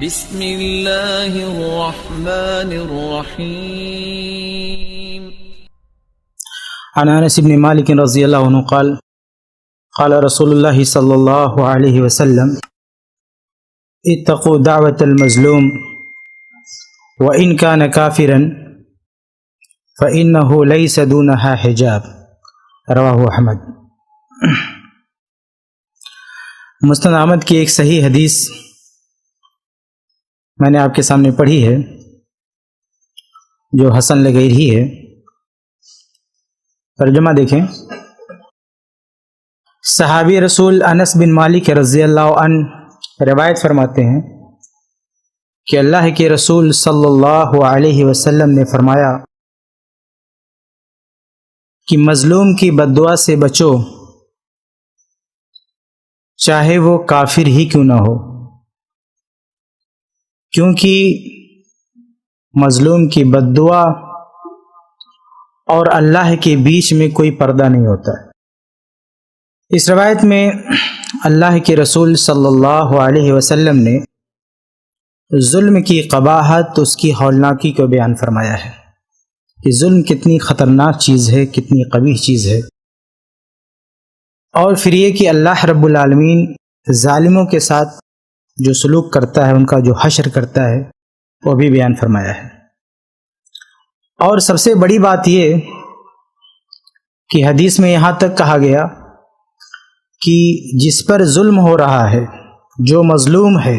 بسم اللہ الرحمن الرحیم۔ عن انس بن مالک رضی اللہ عنہ قال قال رسول اللہ صلی اللہ علیہ وسلم اتقوا دعوة المظلوم وإن كان كافرا فإنه ليس دونها حجاب، رواہ احمد۔ مسند احمد کی ایک صحیح حدیث میں نے آپ کے سامنے پڑھی ہے، جو حسن لغیری ہے۔ ترجمہ دیکھیں۔ صحابی رسول انس بن مالک رضی اللہ عنہ روایت فرماتے ہیں کہ اللہ کے رسول صلی اللہ علیہ وسلم نے فرمایا کہ مظلوم کی بددعا سے بچو، چاہے وہ کافر ہی کیوں نہ ہو، کیونکہ مظلوم کی بددعا اور اللہ کے بیچ میں کوئی پردہ نہیں ہوتا ہے۔ اس روایت میں اللہ کے رسول صلی اللہ علیہ وسلم نے ظلم کی قباحت، اس کی ہولناکی کو بیان فرمایا ہے کہ ظلم کتنی خطرناک چیز ہے، کتنی قبیح چیز ہے، اور پھر یہ کہ اللہ رب العالمین ظالموں کے ساتھ جو سلوک کرتا ہے، ان کا جو حشر کرتا ہے، وہ بھی بیان فرمایا ہے۔ اور سب سے بڑی بات یہ کہ حدیث میں یہاں تک کہا گیا کہ جس پر ظلم ہو رہا ہے، جو مظلوم ہے،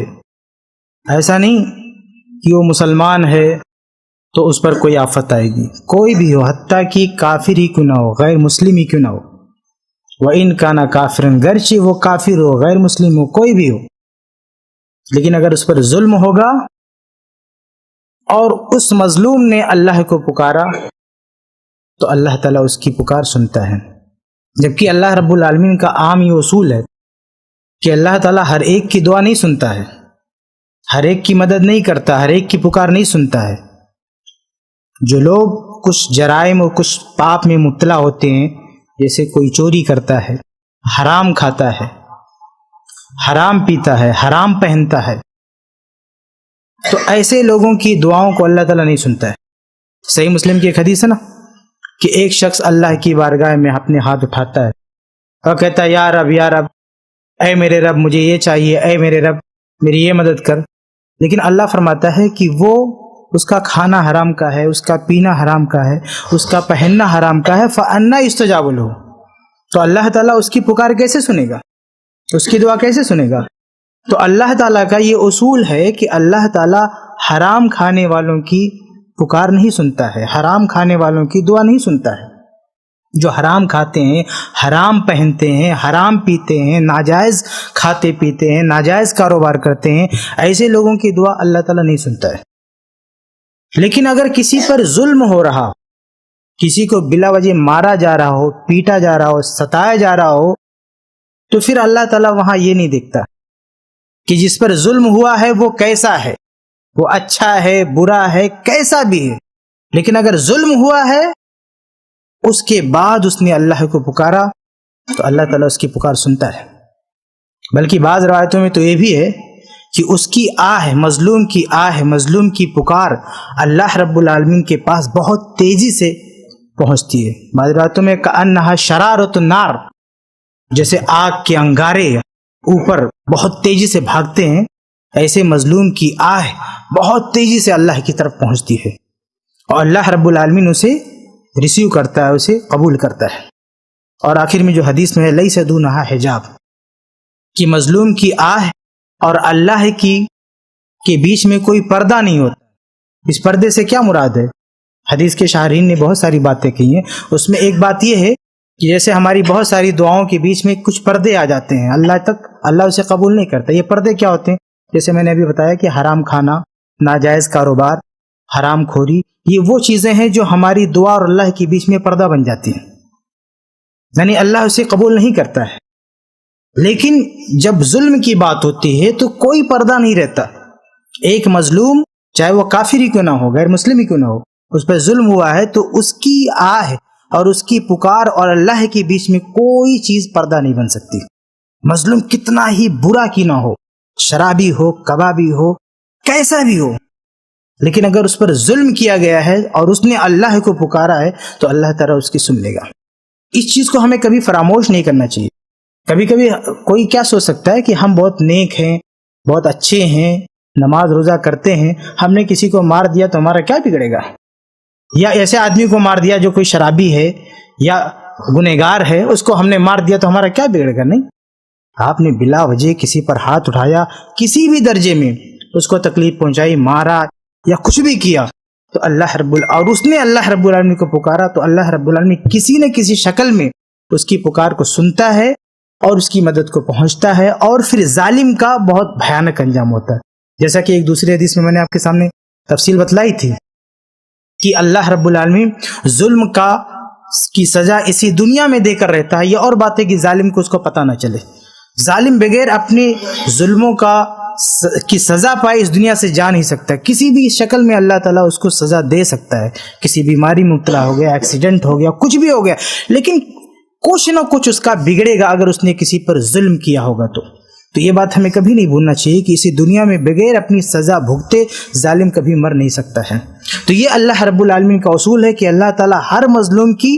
ایسا نہیں کہ وہ مسلمان ہے تو اس پر کوئی آفت آئے گی، کوئی بھی ہو، حتیٰ کہ کافر ہی کیوں نہ ہو، غیر مسلم ہی کیوں نہ ہو، وَإِن كَانَ كَافِرًا، گرچہ وہ کافر ہو، غیر مسلم ہو، کوئی بھی ہو، لیکن اگر اس پر ظلم ہوگا اور اس مظلوم نے اللہ کو پکارا تو اللہ تعالیٰ اس کی پکار سنتا ہے۔ جبکہ اللہ رب العالمین کا عام یہ اصول ہے کہ اللہ تعالیٰ ہر ایک کی دعا نہیں سنتا ہے، ہر ایک کی مدد نہیں کرتا، ہر ایک کی پکار نہیں سنتا ہے۔ جو لوگ کچھ جرائم اور کچھ پاپ میں مبتلا ہوتے ہیں، جیسے کوئی چوری کرتا ہے، حرام کھاتا ہے، حرام پیتا ہے، حرام پہنتا ہے، تو ایسے لوگوں کی دعاؤں کو اللہ تعالیٰ نہیں سنتا ہے۔ صحیح مسلم کی ایک حدیث ہے نا کہ ایک شخص اللہ کی بارگاہ میں اپنے ہاتھ اٹھاتا ہے اور کہتا ہے یا رب یا رب، اے میرے رب مجھے یہ چاہیے، اے میرے رب میری یہ مدد کر، لیکن اللہ فرماتا ہے کہ وہ اس کا کھانا حرام کا ہے، اس کا پینا حرام کا ہے، اس کا پہننا حرام کا ہے، فَأَنَّىٰ يُسْتَجَابُ لَهُ، تو اللہ تعالیٰ اس کی پکار کیسے سنے گا، اس کی دعا کیسے سنے گا؟ تو اللہ تعالیٰ کا یہ اصول ہے کہ اللہ تعالیٰ حرام کھانے والوں کی پکار نہیں سنتا ہے، حرام کھانے والوں کی دعا نہیں سنتا ہے۔ جو حرام کھاتے ہیں، حرام پہنتے ہیں، حرام پیتے ہیں، ناجائز کھاتے پیتے ہیں، ناجائز کاروبار کرتے ہیں، ایسے لوگوں کی دعا اللہ تعالیٰ نہیں سنتا ہے۔ لیکن اگر کسی پر ظلم ہو رہا، کسی کو بلا وجہ مارا جا رہا ہو، پیٹا جا رہا ہو، ستایا جا رہا ہو، تو پھر اللہ تعالیٰ وہاں یہ نہیں دیکھتا کہ جس پر ظلم ہوا ہے وہ کیسا ہے، وہ اچھا ہے، برا ہے، کیسا بھی ہے، لیکن اگر ظلم ہوا ہے اس کے بعد اس نے اللہ کو پکارا تو اللہ تعالیٰ اس کی پکار سنتا ہے۔ بلکہ بعض روایتوں میں تو یہ بھی ہے کہ اس کی آہ، مظلوم کی آہ، مظلوم کی پکار اللہ رب العالمین کے پاس بہت تیزی سے پہنچتی ہے۔ بعض روایتوں میں کأنہا شرارۃ النار، جیسے آگ کے انگارے اوپر بہت تیزی سے بھاگتے ہیں، ایسے مظلوم کی آہ بہت تیزی سے اللہ کی طرف پہنچتی ہے، اور اللہ رب العالمین اسے ریسیو کرتا ہے، اسے قبول کرتا ہے۔ اور آخر میں جو حدیث میں ہے لیس دونہا حجاب، کہ مظلوم کی آہ اور اللہ کی کے بیچ میں کوئی پردہ نہیں ہوتا۔ اس پردے سے کیا مراد ہے؟ حدیث کے شارحین نے بہت ساری باتیں کی ہیں، اس میں ایک بات یہ ہے کہ جیسے ہماری بہت ساری دعاؤں کے بیچ میں کچھ پردے آ جاتے ہیں، اللہ اسے قبول نہیں کرتا۔ یہ پردے کیا ہوتے ہیں؟ جیسے میں نے ابھی بتایا کہ حرام کھانا، ناجائز کاروبار، حرام خوری، یہ وہ چیزیں ہیں جو ہماری دعا اور اللہ کے بیچ میں پردہ بن جاتی ہیں، یعنی اللہ اسے قبول نہیں کرتا ہے۔ لیکن جب ظلم کی بات ہوتی ہے تو کوئی پردہ نہیں رہتا۔ ایک مظلوم چاہے وہ کافر ہی کیوں نہ ہو، غیر مسلم ہی کیوں نہ ہو، اس پر ظلم ہوا ہے تو اس کی آہ اور اس کی پکار اور اللہ کے بیچ میں کوئی چیز پردہ نہیں بن سکتی۔ مظلوم کتنا ہی برا کی نہ ہو، شرابی ہو، کبابی ہو، کیسا بھی ہو، لیکن اگر اس پر ظلم کیا گیا ہے اور اس نے اللہ کو پکارا ہے تو اللہ تعالیٰ اس کی سن لے گا۔ اس چیز کو ہمیں کبھی فراموش نہیں کرنا چاہیے۔ کبھی کبھی کوئی کیا سوچ سکتا ہے کہ ہم بہت نیک ہیں، بہت اچھے ہیں، نماز روزہ کرتے ہیں، ہم نے کسی کو مار دیا تو ہمارا کیا بگڑے گا، یا ایسے آدمی کو مار دیا جو کوئی شرابی ہے یا گنہگار ہے، اس کو ہم نے مار دیا تو ہمارا کیا بگڑے گا؟ نہیں، آپ نے بلا وجہ کسی پر ہاتھ اٹھایا، کسی بھی درجے میں اس کو تکلیف پہنچائی، مارا یا کچھ بھی کیا تو اللہ اور اس نے اللہ رب العالمین کو پکارا تو اللہ رب العالمین کسی نہ کسی شکل میں اس کی پکار کو سنتا ہے اور اس کی مدد کو پہنچتا ہے، اور پھر ظالم کا بہت بھیانک انجام ہوتا ہے۔ جیسا کہ ایک دوسری حدیث میں نے آپ کے سامنے تفصیل بتلائی تھی کہ اللہ رب العالمین ظلم کی سزا اسی دنیا میں دے کر رہتا ہے۔ یہ اور بات ہے کہ ظالم کو اس کو پتہ نہ چلے، ظالم بغیر اپنے ظلموں کی سزا پائے اس دنیا سے جا نہیں سکتا۔ کسی بھی شکل میں اللہ تعالیٰ اس کو سزا دے سکتا ہے، کسی بیماری میں مبتلا ہو گیا، ایکسیڈنٹ ہو گیا، کچھ بھی ہو گیا، لیکن کچھ نہ کچھ اس کا بگڑے گا اگر اس نے کسی پر ظلم کیا ہوگا تو یہ بات ہمیں کبھی نہیں بھولنا چاہیے کہ اسی دنیا میں بغیر اپنی سزا بھگتے ظالم کبھی مر نہیں سکتا ہے۔ تو یہ اللہ رب العالمین کا اصول ہے کہ اللہ تعالیٰ ہر مظلوم کی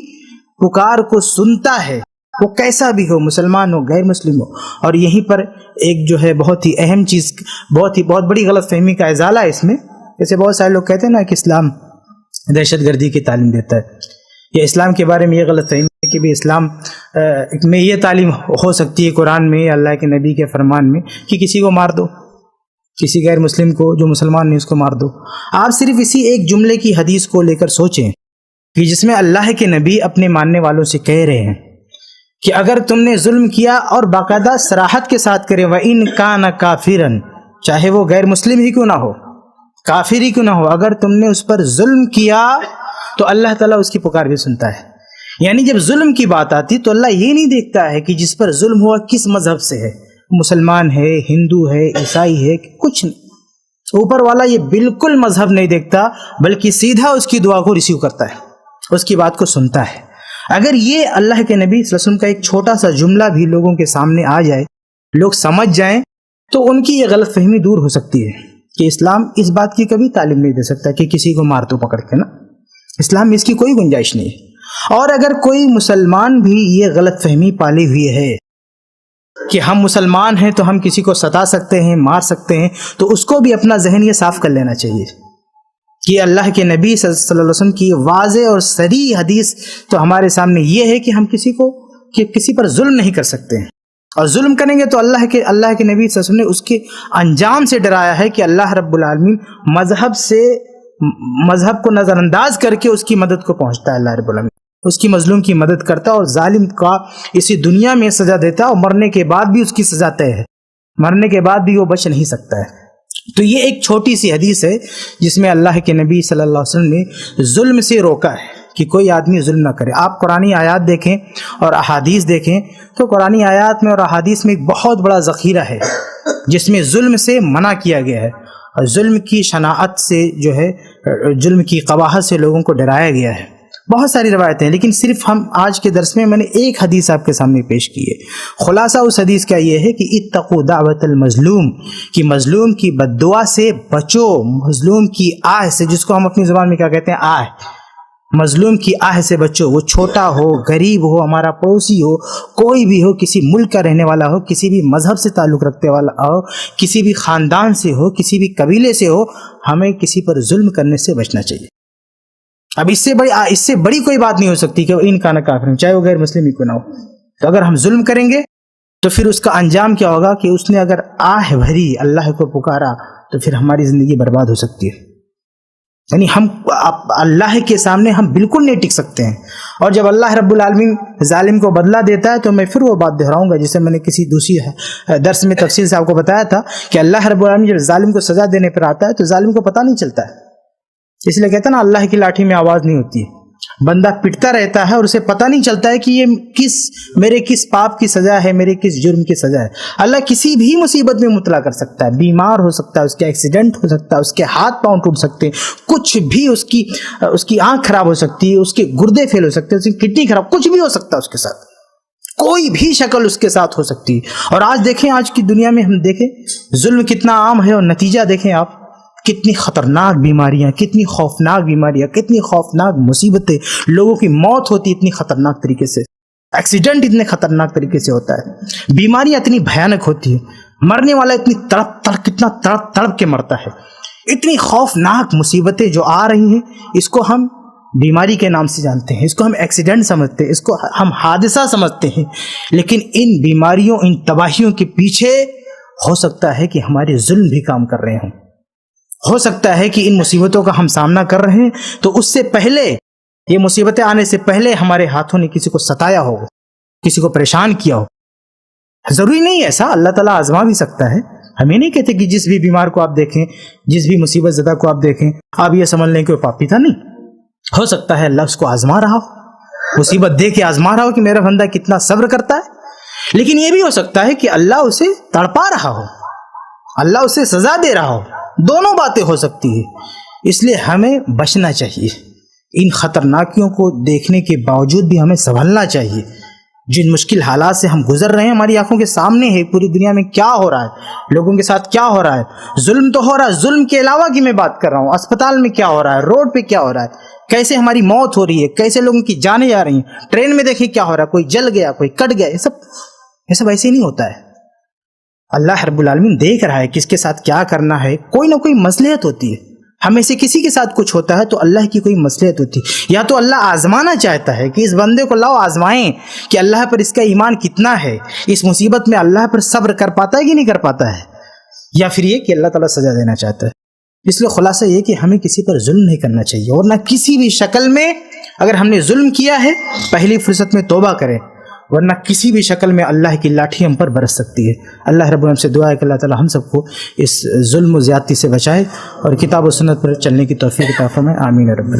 پکار کو سنتا ہے، وہ کیسا بھی ہو، مسلمان ہو غیر مسلم ہو۔ اور یہیں پر ایک جو ہے بہت ہی اہم چیز، بہت بڑی غلط فہمی کا ازالہ ہے اس میں۔ جیسے بہت سارے لوگ کہتے ہیں نا کہ اسلام دہشت گردی کی تعلیم دیتا ہے، یا اسلام کے بارے میں یہ غلط فہمی ہے کہ بھی اسلام میں یہ تعلیم ہو سکتی ہے قرآن میں یا اللہ کے نبی کے فرمان میں کہ کسی کو مار دو، کسی غیر مسلم کو جو مسلمان نہیں اس کو مار دو۔ آپ صرف اسی ایک جملے کی حدیث کو لے کر سوچیں کہ جس میں اللہ کے نبی اپنے ماننے والوں سے کہہ رہے ہیں کہ اگر تم نے ظلم کیا، اور باقاعدہ صراحت کے ساتھ کریں، وَإِن كَانَ كَافِرًا، چاہے وہ غیر مسلم ہی کیوں نہ ہو، کافر ہی کیوں نہ ہو، اگر تم نے اس پر ظلم کیا تو اللہ تعالیٰ اس کی پکار بھی سنتا ہے۔ یعنی جب ظلم کی بات آتی تو اللہ یہ نہیں دیکھتا ہے کہ جس پر ظلم ہوا کس مذہب سے ہے، مسلمان ہے، ہندو ہے، عیسائی ہے، کچھ نہیں۔ اوپر والا یہ بالکل مذہب نہیں دیکھتا، بلکہ سیدھا اس کی دعا کو ریسیو کرتا ہے، اس کی بات کو سنتا ہے۔ اگر یہ اللہ کے نبی صلی اللہ علیہ وسلم کا ایک چھوٹا سا جملہ بھی لوگوں کے سامنے آ جائے، لوگ سمجھ جائیں، تو ان کی یہ غلط فہمی دور ہو سکتی ہے کہ اسلام اس بات کی کبھی تعلیم نہیں دے سکتا کہ کسی کو مار تو پکڑ کے نا، اسلام میں اس کی کوئی گنجائش نہیں ہے۔ اور اگر کوئی مسلمان بھی یہ غلط فہمی پالی ہوئی ہے کہ ہم مسلمان ہیں تو ہم کسی کو ستا سکتے ہیں، مار سکتے ہیں، تو اس کو بھی اپنا ذہن یہ صاف کر لینا چاہیے کہ اللہ کے نبی صلی اللہ علیہ وسلم کی واضح اور صریح حدیث تو ہمارے سامنے یہ ہے کہ ہم کسی پر ظلم نہیں کر سکتے ہیں، اور ظلم کریں گے تو اللہ کے نبی صلی اللہ علیہ وسلم نے اس کے انجام سے ڈرایا ہے کہ اللہ رب العالمین مذہب کو نظر انداز کر کے اس کی مدد کو پہنچتا ہے، اللہ رب العالمین اس کی مظلوم کی مدد کرتا ہے، اور ظالم کا اسی دنیا میں سزا دیتا ہے، اور مرنے کے بعد بھی اس کی سزا طے ہے، مرنے کے بعد بھی وہ بچ نہیں سکتا ہے۔ تو یہ ایک چھوٹی سی حدیث ہے جس میں اللہ کے نبی صلی اللہ علیہ وسلم نے ظلم سے روکا ہے کہ کوئی آدمی ظلم نہ کرے۔ آپ قرآنی آیات دیکھیں اور احادیث دیکھیں تو قرآنی آیات میں اور احادیث میں ایک بہت بڑا ذخیرہ ہے جس میں ظلم سے منع کیا گیا ہے، اور ظلم کی شناعت سے جو ہے، ظلم کی قباحت سے لوگوں کو ڈرایا گیا ہے۔ بہت ساری روایتیں ہیں، لیکن صرف ہم آج کے درس میں نے ایک حدیث آپ کے سامنے پیش کی ہے۔ خلاصہ اس حدیث کا یہ ہے کہ اتقوا دعوت المظلوم، کہ مظلوم کی بد دعا سے بچو، مظلوم کی آہ سے، جس کو ہم اپنی زبان میں کیا کہتے ہیں، آہ، مظلوم کی آہ سے بچو، وہ چھوٹا ہو، غریب ہو، ہمارا پڑوسی ہو، کوئی بھی ہو، کسی ملک کا رہنے والا ہو، کسی بھی مذہب سے تعلق رکھنے والا ہو، کسی بھی خاندان سے ہو، کسی بھی قبیلے سے ہو، ہمیں کسی پر ظلم کرنے سے بچنا چاہیے۔ اب اس سے بڑی کوئی بات نہیں ہو سکتی کہ وہ ان کا نہ کافر، چاہے وہ غیر مسلم ہی کیوں نہ ہو۔ تو اگر ہم ظلم کریں گے تو پھر اس کا انجام کیا ہوگا کہ اس نے اگر آہ بھری، اللہ کو پکارا، تو پھر ہماری زندگی برباد ہو سکتی ہے۔ یعنی ہم اللہ کے سامنے ہم بالکل نہیں ٹک سکتے ہیں۔ اور جب اللہ رب العالمین ظالم کو بدلہ دیتا ہے تو میں پھر وہ بات دہراؤں گا جسے میں نے کسی دوسری درس میں تفصیل سے آپ کو بتایا تھا کہ اللہ رب العالمین جب ظالم کو سزا دینے پر آتا ہے تو ظالم کو پتہ نہیں چلتا ہے، اس لیے کہتا ہے نا اللہ کی لاٹھی میں آواز نہیں ہوتی ہے، بندہ پٹتا رہتا ہے اور اسے پتہ نہیں چلتا ہے کہ یہ میرے کس پاپ کی سزا ہے، میرے کس جرم کی سزا ہے۔ اللہ کسی بھی مصیبت میں مبتلا کر سکتا ہے، بیمار ہو سکتا ہے، اس کے ایکسیڈنٹ ہو سکتا ہے، اس کے ہاتھ پاؤں ٹوٹ سکتے ہیں، کچھ بھی، اس کی آنکھ خراب ہو سکتی ہے، اس کے گردے فیل ہو سکتے ہیں، اس کی کڈنی خراب، کچھ بھی ہو سکتا ہے اس کے ساتھ، کوئی بھی شکل اس کے ساتھ ہو سکتی ہے۔ اور آج دیکھیں، آج کی دنیا میں ہم دیکھیں ظلم کتنا عام ہے، اور نتیجہ دیکھیں آپ کتنی خطرناک بیماریاں، کتنی خوفناک بیماریاں، کتنی خوفناک مصیبتیں، لوگوں کی موت ہوتی اتنی خطرناک طریقے سے، ایکسیڈنٹ اتنے خطرناک طریقے سے ہوتا ہے، بیماریاں اتنی بھیانک ہوتی ہیں، مرنے والا اتنی کتنا تڑپ کے مرتا ہے، اتنی خوفناک مصیبتیں جو آ رہی ہیں، اس کو ہم بیماری کے نام سے جانتے ہیں، اس کو ہم ایکسیڈنٹ سمجھتے ہیں، اس کو ہم حادثہ سمجھتے ہیں، لیکن ان بیماریوں، ان تباہیوں کے پیچھے ہو سکتا ہے کہ ہمارے ظلم بھی کام کر رہے ہوں، ہو سکتا ہے کہ ان مصیبتوں کا ہم سامنا کر رہے ہیں تو اس سے پہلے، یہ مصیبتیں آنے سے پہلے ہمارے ہاتھوں نے کسی کو ستایا ہو، کسی کو پریشان کیا ہو۔ ضروری نہیں ہے ایسا، اللہ تعالیٰ آزما بھی سکتا ہے، ہمیں نہیں کہتے کہ جس بھی بیمار کو آپ دیکھیں، جس بھی مصیبت زدہ کو آپ دیکھیں آپ یہ سمجھ لیں کہ وہ پاپی تھا، نہیں، ہو سکتا ہے اللہ اس کو آزما رہا ہو، مصیبت دے کے آزما رہا ہو کہ میرا بندہ کتنا صبر کرتا ہے، لیکن یہ بھی ہو سکتا ہے کہ اللہ اسے تڑپا رہا ہو، اللہ اسے سزا دے رہا ہو، دونوں باتیں ہو سکتی ہیں۔ اس لیے ہمیں بچنا چاہیے، ان خطرناکیوں کو دیکھنے کے باوجود بھی ہمیں سنبھلنا چاہیے۔ جن مشکل حالات سے ہم گزر رہے ہیں ہماری آنکھوں کے سامنے ہے، پوری دنیا میں کیا ہو رہا ہے، لوگوں کے ساتھ کیا ہو رہا ہے، ظلم تو ہو رہا ہے، ظلم کے علاوہ کی میں بات کر رہا ہوں، اسپتال میں کیا ہو رہا ہے، روڈ پہ کیا ہو رہا ہے، کیسے ہماری موت ہو رہی ہے، کیسے لوگوں کی جانیں جا رہی ہیں، ٹرین میں دیکھیں کیا ہو رہا ہے، کوئی جل گیا، کوئی کٹ گیا، یہ سب ایسے نہیں ہوتا ہے۔ اللہ رب العالمین دیکھ رہا ہے کس کے ساتھ کیا کرنا ہے، کوئی نہ کوئی مصلحت ہوتی ہے، ہمیں سے کسی کے ساتھ کچھ ہوتا ہے تو اللہ کی کوئی مصلحت ہوتی ہے، یا تو اللہ آزمانا چاہتا ہے کہ اس بندے کو لاؤ آزمائیں کہ اللہ پر اس کا ایمان کتنا ہے، اس مصیبت میں اللہ پر صبر کر پاتا ہے کہ نہیں کر پاتا ہے، یا پھر یہ کہ اللہ تعالیٰ سزا دینا چاہتا ہے۔ اس لیے خلاصہ یہ کہ ہمیں کسی پر ظلم نہیں کرنا چاہیے، اور نہ کسی بھی شکل میں اگر ہم نے ظلم کیا ہے پہلی فرصت میں توبہ کریں، ورنہ کسی بھی شکل میں اللہ کی لاٹھی ہم پر برس سکتی ہے۔ اللہ رب العالمین سے دعا ہے کہ اللہ تعالی ہم سب کو اس ظلم و زیادتی سے بچائے اور کتاب و سنت پر چلنے کی توفیق عطا فرمائے، آمین رب العالمین۔